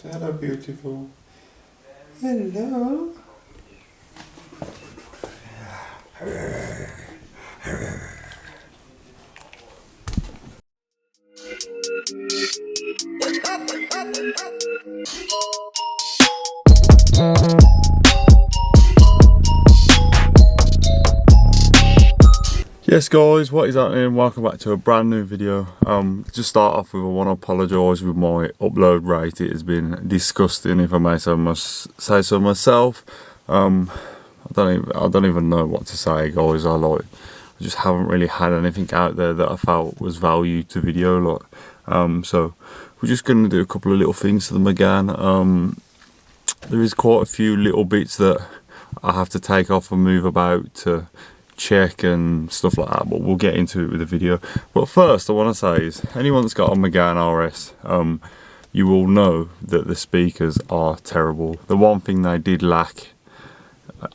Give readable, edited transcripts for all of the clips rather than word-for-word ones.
Hello, beautiful. Hello. Yes guys, what is happening? Welcome back to a brand new video. Just start off with I want to apologise with my upload rate. It has been disgusting, if I may say so myself. I don't even know what to say, guys. I just haven't really had anything out there that I felt was value to video. So we're just going to do a couple of little things to the megane. There is quite a few little bits that I have to take off and move about to check and stuff like that, but we'll get into it with the video. But first I want to say is, anyone that's got a megane RS, you will know that the speakers are terrible. The one thing they did lack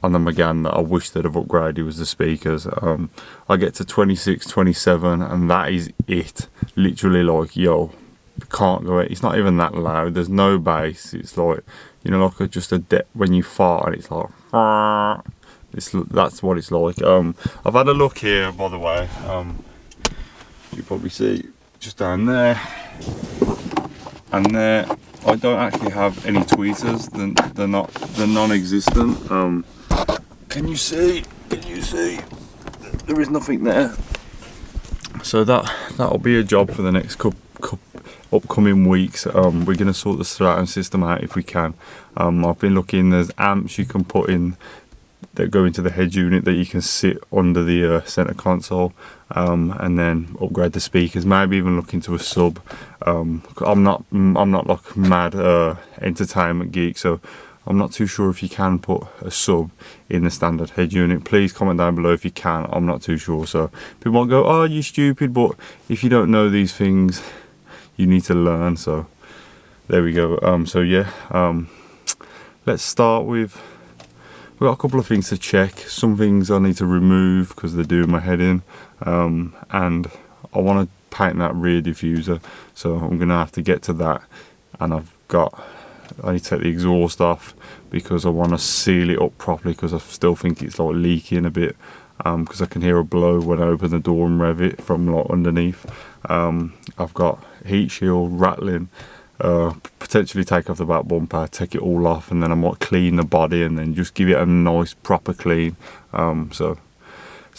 on the megane that I wish they'd have upgraded was the speakers. I get to 26, 27 and that is it. Literally, like, yo, can't go. It's not even that loud. There's no bass. It's like, you know, like just a when you fart and it's like that's what it's like. I've had a look here, by the way. You probably see just down there and there. I don't actually have any tweeters. They're non-existent. Can you see? Can you see? There is nothing there. So that'll be a job for the next upcoming weeks. We're going to sort the surround system out if we can. I've been looking. There's amps you can put in that go into the head unit that you can sit under the center console, and then upgrade the speakers. Maybe even look into a sub. I'm not like mad entertainment geek, so I'm not too sure if you can put a sub in the standard head unit. Please comment down below if you can. I'm not too sure. So people might go, "Oh, you stupid," but if you don't know these things, you need to learn. So there we go. So yeah, let's start with. We've got a couple of things to check. Some things I need to remove because they're doing my head in, and I want to paint that rear diffuser, so I'm gonna have to get to that. And I need to take the exhaust off because I want to seal it up properly, because I still think it's like leaking a bit, because I can hear a blow when I open the door and rev it from like underneath. I've got heat shield rattling. Potentially take off the back bumper, take it all off, and then I might clean the body and then just give it a nice proper clean. So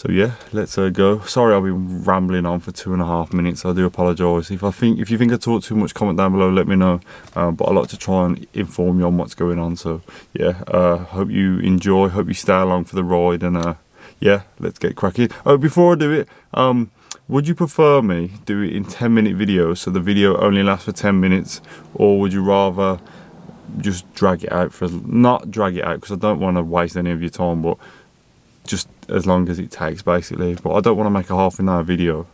yeah, let's go. Sorry, I've been rambling on for 2.5 minutes. I do apologise. If you think I talk too much, comment down below, let me know. But I like to try and inform you on what's going on. So yeah, hope you enjoy. Hope you stay along for the ride, and yeah, let's get cracking. Oh, before I do it, would you prefer me do it in 10-minute videos, so the video only lasts for 10 minutes, or would you rather just drag it out not drag it out because I don't want to waste any of your time, but just as long as it takes, basically. But I don't want to make a half-an-hour video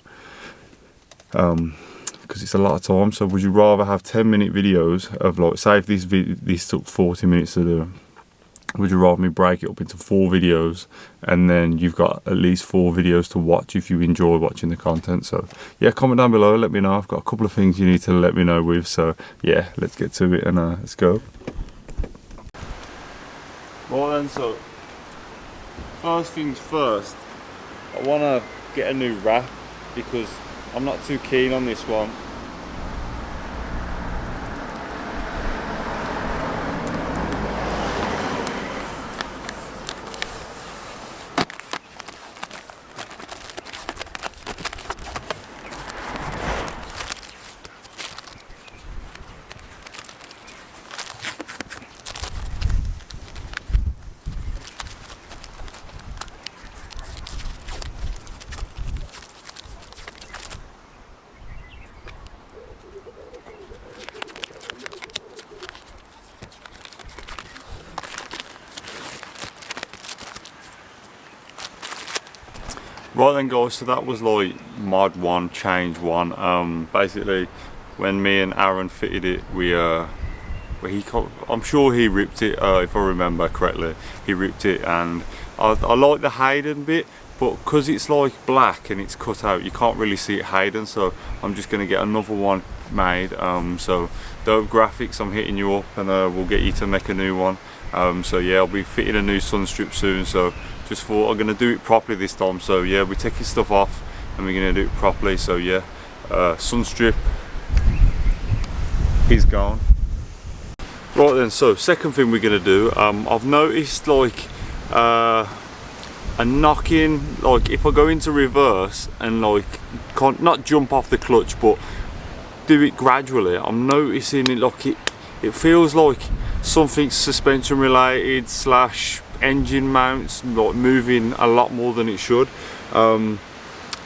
because it's a lot of time. So would you rather have 10-minute videos of, like, say if this took 40 minutes to do, would you rather me break it up into 4 videos, and then you've got at least 4 videos to watch if you enjoy watching the content? So yeah, comment down below, let me know. I've got a couple of things you need to let me know with. So yeah, let's get to it and let's go. Right then, so first things first, I want to get a new wrap because I'm not too keen on this one. Right then guys, so that was like mod 1, change 1. Basically when me and Aaron fitted it, I'm sure he ripped it, if I remember correctly. He ripped it, and I like the Hayden bit, but because it's like black and it's cut out, you can't really see it hidden, so I'm just going to get another one made. So Dope Graphics, I'm hitting you up, and we'll get you to make a new one. So yeah, I'll be fitting a new sun strip soon, so just thought I'm going to do it properly this time. So yeah, we're taking stuff off and we're going to do it properly. So yeah, sun strip is gone. Right then, so second thing we're going to do, I've noticed like a knocking, like if I go into reverse and like can't not jump off the clutch but do it gradually, I'm noticing it like it feels like something suspension related slash engine mounts like moving a lot more than it should, and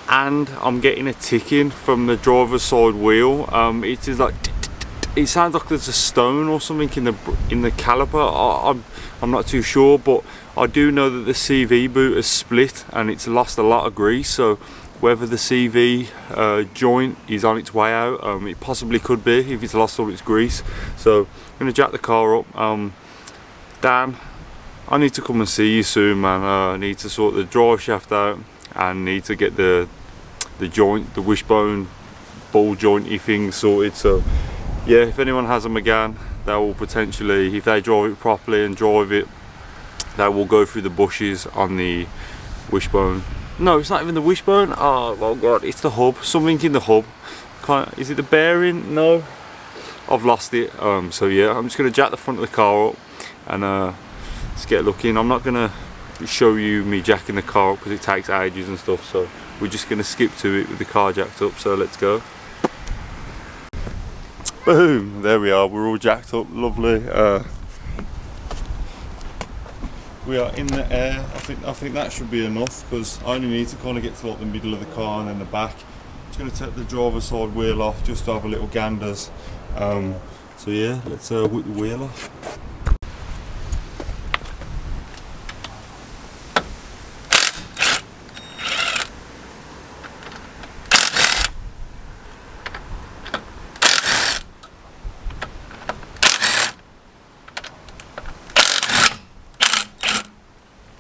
I'm getting a ticking from the driver's side wheel. It is like, it sounds like there's a stone or something in the caliper. I'm not too sure, but I do know that the CV boot has split and it's lost a lot of grease, so whether the CV joint is on its way out, it possibly could be if it's lost all its grease. So I'm going to jack the car up. Dan, I need to come and see you soon, man. I need to sort the drive shaft out and need to get the joint, the wishbone ball jointy thing sorted. So yeah, if anyone has a Megane, they will potentially, if they drive it properly and drive it, they will go through the bushes on the wishbone. No, it's not even the wishbone. Oh my god, it's the hub. Something in the hub. Is it the bearing? No, I've lost it. So yeah, I'm just gonna jack the front of the car up and let's get looking. I'm not gonna show you me jacking the car up because it takes ages and stuff. So we're just gonna skip to it with the car jacked up. So let's go. Boom! There we are. We're all jacked up. Lovely. We are in the air. I think that should be enough because I only need to kind of get to like the middle of the car and then the back. I'm just going to take the driver's side wheel off just to have a little ganders. So yeah, let's whip the wheel off.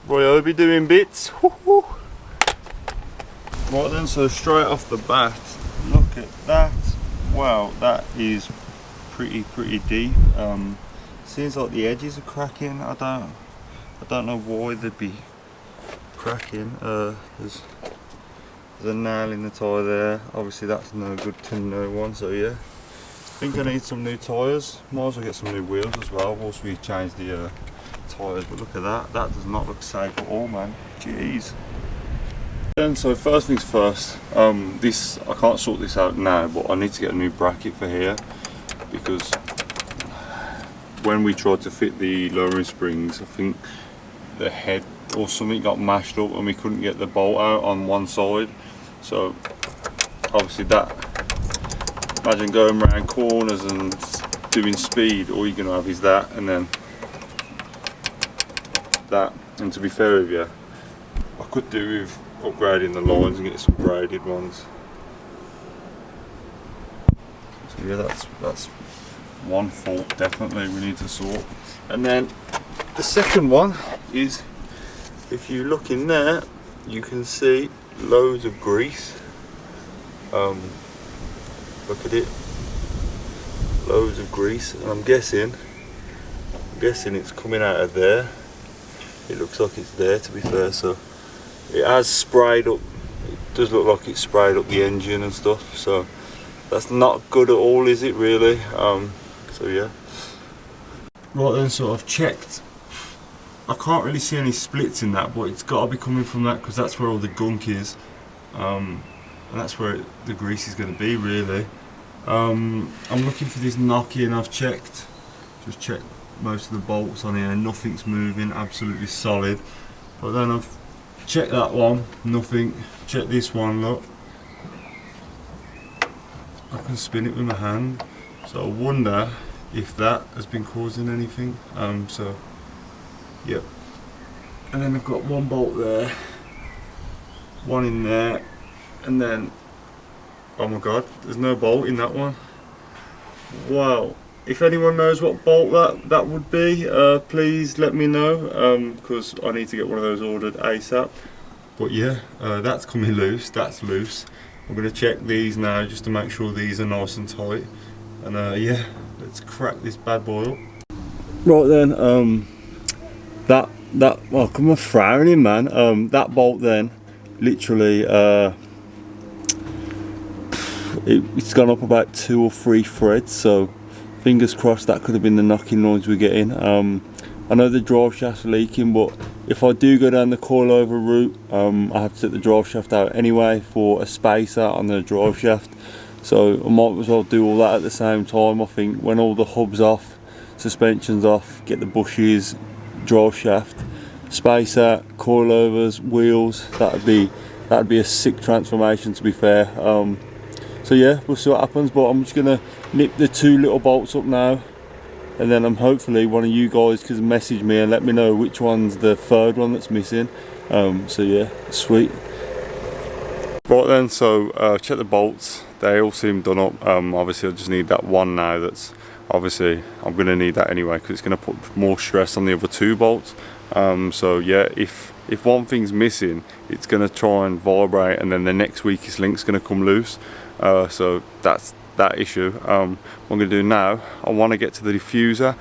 Roy Obi doing bits. Woo-hoo. Right then, so straight off the bat, look at that. Wow, that is pretty deep. Seems like the edges are cracking. I don't know why they'd be cracking. There's a nail in the tyre there. Obviously that's no good to no one. So yeah, I think I need some new tyres. Might as well get some new wheels as well whilst we change the tyres. But look at that. That does not look safe at all, man. Jeez. And so first things first, this, I can't sort this out now, but I need to get a new bracket for here because when we tried to fit the lowering springs, I think the head or something got mashed up and we couldn't get the bolt out on one side. So obviously that, imagine going around corners and doing speed, all you're going to have is that and then that. And to be fair with you, I could do with upgrading the lines and get some braided ones. So yeah, that's one fault definitely we need to sort. And then the second one is, if you look in there, you can see loads of grease. Look at it, loads of grease, and I'm guessing it's coming out of there. It looks like it's there, to be fair. So it has sprayed up, it does look like it's sprayed up the engine and stuff, so that's not good at all, is it really? So yeah. Right then, so I've checked. I can't really see any splits in that, but it's got to be coming from that because that's where all the gunk is, and that's where the grease is going to be really. I'm looking for this knock-in. I've checked, just checked most of the bolts on here, nothing's moving, absolutely solid. But then I've checked that one, nothing. Check this one, look, I can spin it with my hand, so I wonder if that has been causing anything. So yep. And then I've got one bolt there, one in there, and then oh my god, there's no bolt in that one. Wow. If anyone knows what bolt that would be, please let me know, because I need to get one of those ordered ASAP. But yeah, that's coming loose, that's loose. I'm going to check these now just to make sure these are nice and tight. And yeah, let's crack this bad boy up. Right then, well, come on, frowning man. That bolt then, literally, it's gone up about 2 or 3 threads, so fingers crossed that could have been the knocking noise we're getting. I know the drive shaft's leaking, but if I do go down the coilover route, I have to take the drive shaft out anyway for a spacer on the drive shaft. So I might as well do all that at the same time. I think when all the hubs off, suspension's off, get the bushes, drive shaft, spacer, coilovers, wheels, that'd be a sick transformation, to be fair. So yeah, we'll see what happens, but I'm just gonna nip the 2 little bolts up now, and then hopefully one of you guys can message me and let me know which one's the 3rd one that's missing. So yeah, sweet. Right then, so check the bolts, they all seem done up. Obviously I just need that one now. That's obviously, I'm going to need that anyway because it's going to put more stress on the other 2 bolts. So yeah, if one thing's missing, it's going to try and vibrate, and then the next weakest link's going to come loose. So that's that issue. What I'm going to do now, I want to get to the diffuser.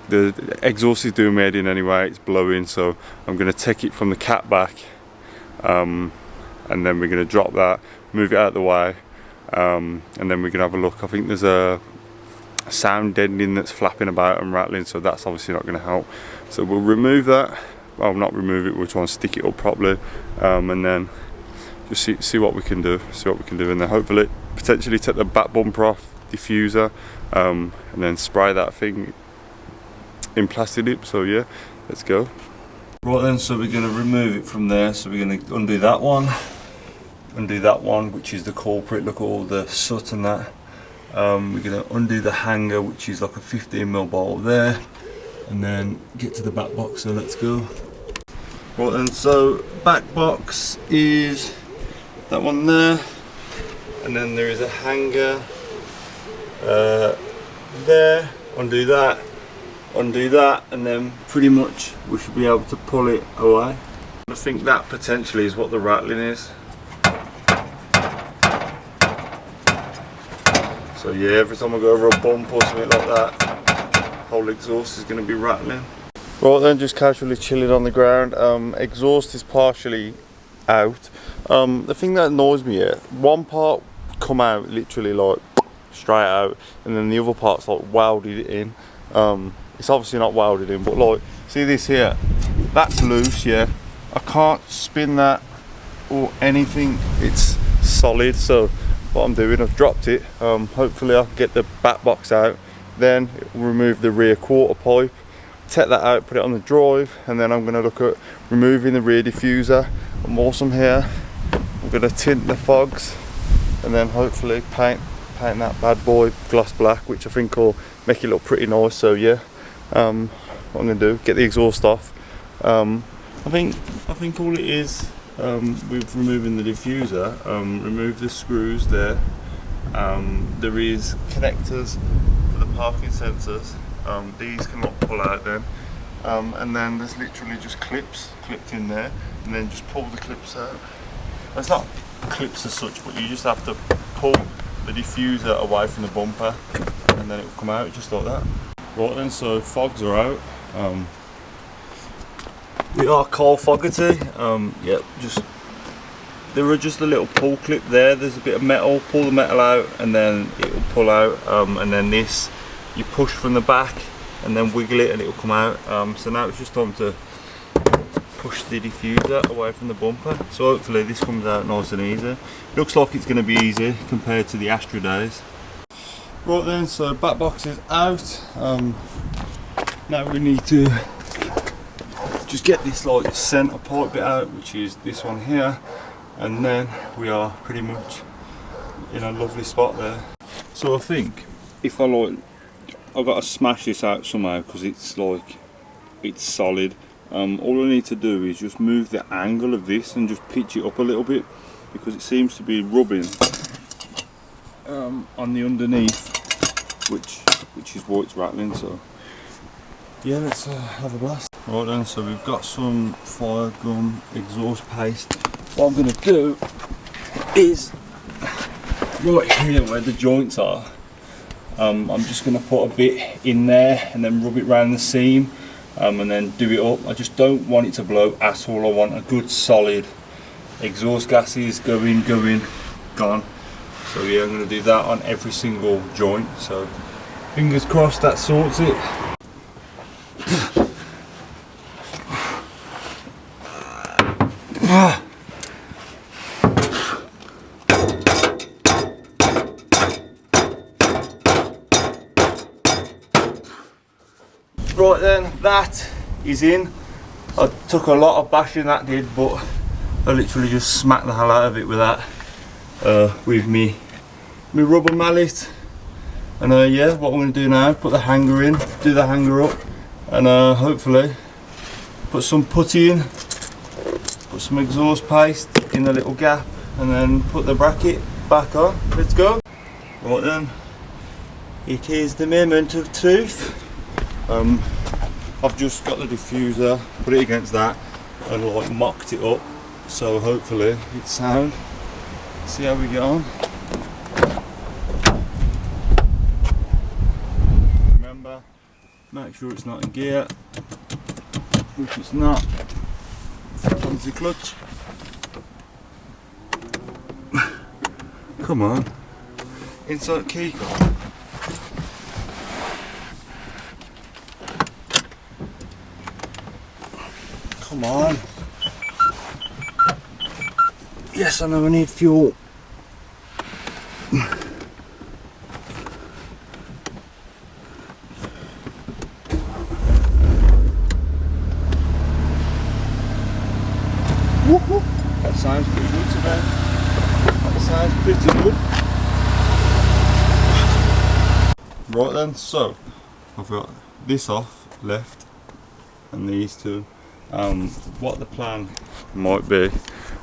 The exhaust is doing me head in anyway, it's blowing, so I'm going to take it from the cat back, and then we're going to drop that, move it out of the way, and then we're going to have a look. I think there's a sound deadening that's flapping about and rattling, so that's obviously not going to help. So we'll remove that. Well, not remove it, we'll try and stick it up properly, and then just see what we can do. And then hopefully potentially take the back bumper off, diffuser, and then spray that thing in plastic dip. So yeah, let's go. Right then, so we're going to remove it from there. So we're going to undo that one, which is the culprit. Look at all the soot and that. We're going to undo the hanger, which is like a 15mm bolt there, and then get to the back box. So let's go. Right then, so back box is that one there, and then there is a hanger there. Undo that, and then pretty much we should be able to pull it away. I think that potentially is what the rattling is. So yeah, every time I go over a bump or something like that, whole exhaust is going to be rattling. Right then, just casually chilling on the ground. Exhaust is partially out. The thing that annoys me here, one part come out literally like straight out, and then the other part's like welded in. It's obviously not welded in, but like, see this here, that's loose. Yeah, I can't spin that or anything, it's solid. So what I'm doing, I've dropped it. Hopefully I can get the back box out, then it will remove the rear quarter pipe, take that out, put it on the drive, and then I'm going to look at removing the rear diffuser. I'm awesome here. I'm going to tint the fogs, and then hopefully paint that bad boy gloss black, which I think will make it look pretty nice. So yeah, what I'm going to do, get the exhaust off. I think all it is, with removing the diffuser, remove the screws there. There is connectors for the parking sensors. These cannot pull out then, and then there's literally just clips clipped in there, and then just pull the clips out. It's not clips as such, but you just have to pull the diffuser away from the bumper, and then it will come out just like that. Right then, so fogs are out. We are coal foggerty. Yep, there are just a little pull clip there. There's a bit of metal. Pull the metal out, and then it will pull out. And then this, you push from the back, and then wiggle it, and it will come out. So now it's just time to push the diffuser away from the bumper. So hopefully this comes out nice and easy. Looks like it's going to be easy compared to the Astra days. Right then, so back box is out. Now we need to just get this like centre pipe bit out, which is this one here, and then we are pretty much in a lovely spot there. So I think if I've got to smash this out somehow, because it's solid. All I need to do is just move the angle of this and just pitch it up a little bit, because it seems to be rubbing on the underneath, which is why it's rattling. So yeah, let's have a blast. Right then, so we've got some fire gum exhaust paste what I'm going to do is right here where the joints are, I'm just going to put a bit in there and then rub it around the seam, and then do it up. I just don't want it to blow at all. I want a good solid exhaust gases going, gone. So yeah, I'm going to do that on every single joint. So fingers crossed that sorts it. Right then, that is in. I took a lot of bashing that did, but I literally just smacked the hell out of it with that, with me rubber mallet. And yeah, what I'm going to do now, put the hanger in, do the hanger up, and hopefully put some putty in, put some exhaust paste in the little gap, and then put the bracket back on. Let's go. Right then, it is the moment of truth. I've just got the diffuser, put it against that, and like mocked it up, so hopefully it's sound. See how we get on. Remember, make sure it's not in gear. If it's not, onto the clutch. Come on, insert key card. Come on. Yes, I know I need fuel. Woo-hoo. That sounds pretty good today. That sounds pretty good. Right then, so I've got this off left and these two. What the plan might be,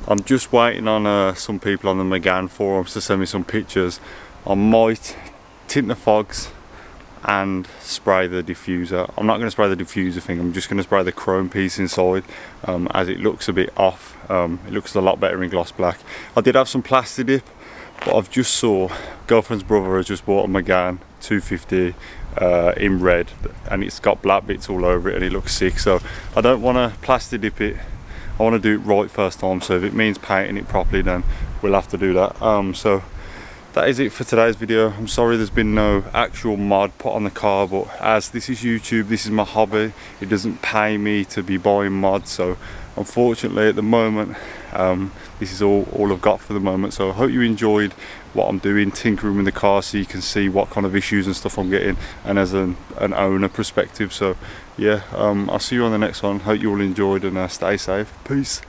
I'm just waiting on some people on the Megane forums to send me some pictures. I might tint the fogs and spray the diffuser. I'm not going to spray the diffuser thing, I'm just going to spray the chrome piece inside, as it looks a bit off. It looks a lot better in gloss black. I did have some plasti dip, but I've just saw girlfriend's brother has just bought a Megane 250 in red, and it's got black bits all over it and it looks sick, so I don't want to plasti dip it. I want to do it right first time, so if it means painting it properly then we'll have to do that. So that is it for today's video. I'm sorry there's been no actual mod put on the car, but as this is YouTube, this is my hobby, it doesn't pay me to be buying mods, so unfortunately at the moment this is all I've got for the moment. So I hope you enjoyed what I'm doing, tinkering with the car, so you can see what kind of issues and stuff I'm getting, and as an owner perspective. So yeah, I'll see you on the next one. Hope you all enjoyed, and stay safe. Peace.